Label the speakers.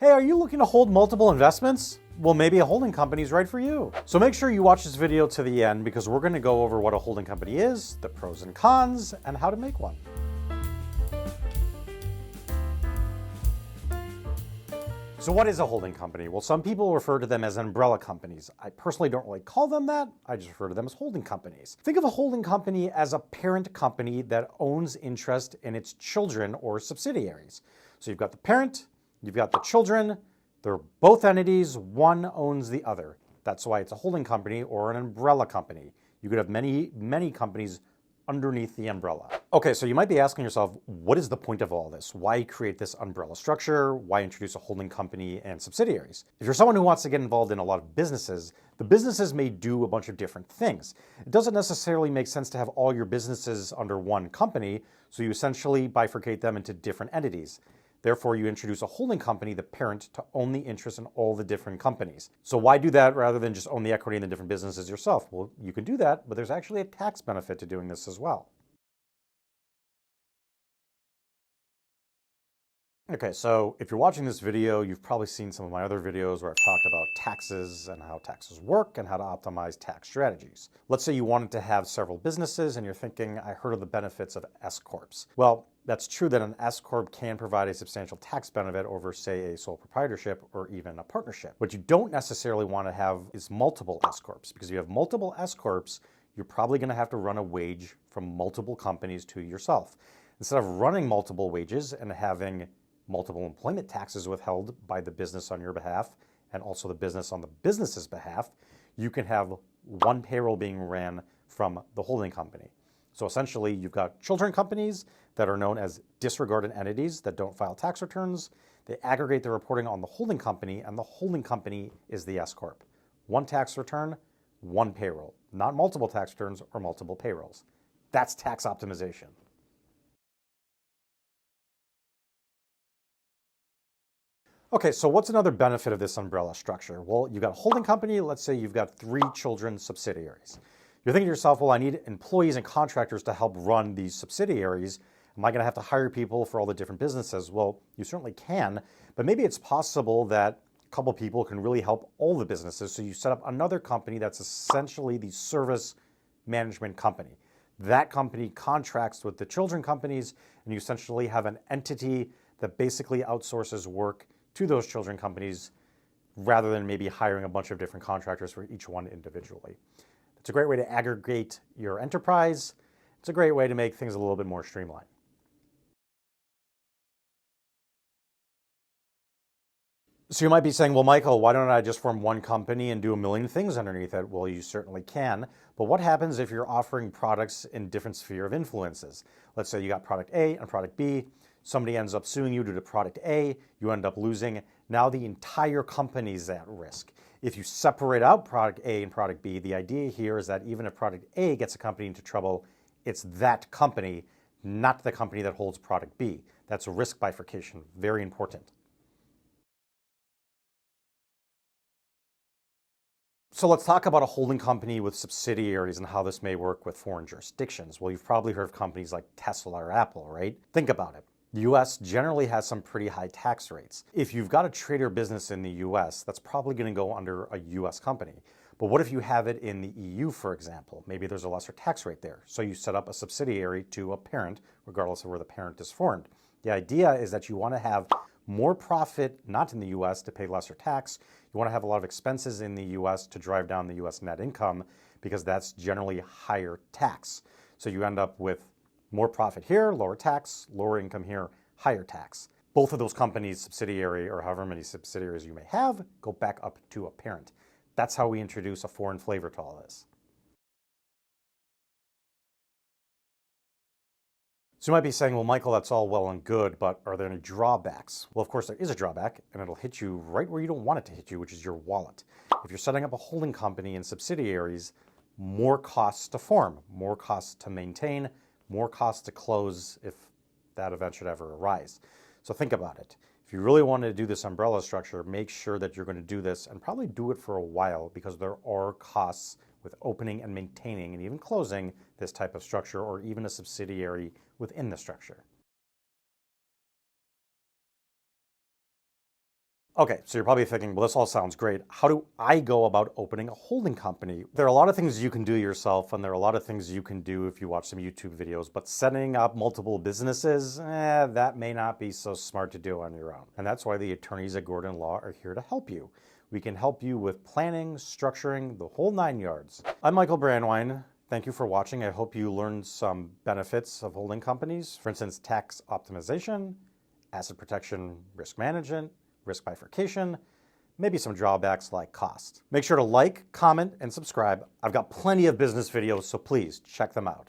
Speaker 1: Hey, are you looking to hold multiple investments? Well, maybe a holding company is right for you. So make sure you watch this video to the end because we're going to go over what a holding company is, the pros and cons, and how to make one. So what is a holding company? Well, some people refer to them as umbrella companies. I personally don't really call them that. I just refer to them as holding companies. Think of a holding company as a parent company that owns interest in its children or subsidiaries. So you've got the parent, you've got the children, they're both entities, one owns the other. That's why it's a holding company or an umbrella company. You could have many companies underneath the umbrella. Okay, so you might be asking yourself, what is the point of all this? Why create this umbrella structure? Why introduce a holding company and subsidiaries? If you're someone who wants to get involved in a lot of businesses, the businesses may do a bunch of different things. It doesn't necessarily make sense to have all your businesses under one company, so you essentially bifurcate them into different entities. Therefore, you introduce a holding company, the parent, to own the interest in all the different companies. So why do that rather than just own the equity in the different businesses yourself? Well, you can do that, but there's actually a tax benefit to doing this as well. Okay, so if you're watching this video, you've probably seen some of my other videos where I've talked about taxes and how taxes work and how to optimize tax strategies. Let's say you wanted to have several businesses and you're thinking, I heard of the benefits of S-Corps. Well, that's true that an S-Corp can provide a substantial tax benefit over, say, a sole proprietorship or even a partnership. What you don't necessarily want to have is multiple S-Corps, because if you have multiple S-Corps, you're probably going to have to run a wage from multiple companies to yourself. Instead of running multiple wages and having multiple employment taxes withheld by the business on your behalf and also the business on the business's behalf, you can have one payroll being ran from the holding company. So essentially, you've got children companies that are known as disregarded entities that don't file tax returns. They aggregate their reporting on the holding company, and the holding company is the S-Corp. One tax return, one payroll, not multiple tax returns or multiple payrolls. That's tax optimization. Okay, so what's another benefit of this umbrella structure? Well, you've got a holding company. Let's say you've got 3 children subsidiaries. You're thinking to yourself, well, I need employees and contractors to help run these subsidiaries. Am I going to have to hire people for all the different businesses? Well, you certainly can, but maybe it's possible that a couple people can really help all the businesses. So you set up another company that's essentially the service management company. That company contracts with the children companies, and you essentially have an entity that basically outsources work to those children companies rather than maybe hiring a bunch of different contractors for each one individually. It's a great way to aggregate your enterprise. It's a great way to make things a little bit more streamlined. So you might be saying, well, Michael, why don't I just form one company and do a million things underneath it? Well, you certainly can. But what happens if you're offering products in different sphere of influences? Let's say you got product A and product B. Somebody ends up suing you due to product A. You end up losing. Now the entire company is at risk. If you separate out product A and product B, the idea here is that even if product A gets a company into trouble, it's that company, not the company that holds product B. That's a risk bifurcation, very important. So let's talk about a holding company with subsidiaries and how this may work with foreign jurisdictions. Well, you've probably heard of companies like Tesla or Apple, right? Think about it. The US generally has some pretty high tax rates. If you've got a trader business in the US, that's probably going to go under a US company. But what if you have it in the EU, for example? Maybe there's a lesser tax rate there. So you set up a subsidiary to a parent, regardless of where the parent is formed. The idea is that you want to have more profit, not in the US, to pay lesser tax. You want to have a lot of expenses in the US to drive down the US net income because that's generally higher tax. So you end up with more profit here, lower tax, lower income here, higher tax. Both of those companies, subsidiary or however many subsidiaries you may have, go back up to a parent. That's how we introduce a foreign flavor to all this. So you might be saying, well, Michael, that's all well and good, but are there any drawbacks? Well, of course, there is a drawback, and it'll hit you right where you don't want it to hit you, which is your wallet. If you're setting up a holding company and subsidiaries, more costs to form, more costs to maintain, more costs to close if that event should ever arise. So think about it. If you really want to do this umbrella structure, make sure that you're going to do this and probably do it for a while because there are costs with opening and maintaining and even closing this type of structure or even a subsidiary within the structure. Okay, so you're probably thinking, well, this all sounds great. How do I go about opening a holding company? There are a lot of things you can do yourself, and there are a lot of things you can do if you watch some YouTube videos, but setting up multiple businesses, that may not be so smart to do on your own. And that's why the attorneys at Gordon Law are here to help you. We can help you with planning, structuring, the whole 9 yards. I'm Michael Brandwine. Thank you for watching. I hope you learned some benefits of holding companies. For instance, tax optimization, asset protection, risk management, risk bifurcation, maybe some drawbacks like cost. Make sure to like, comment, and subscribe. I've got plenty of business videos, so please check them out.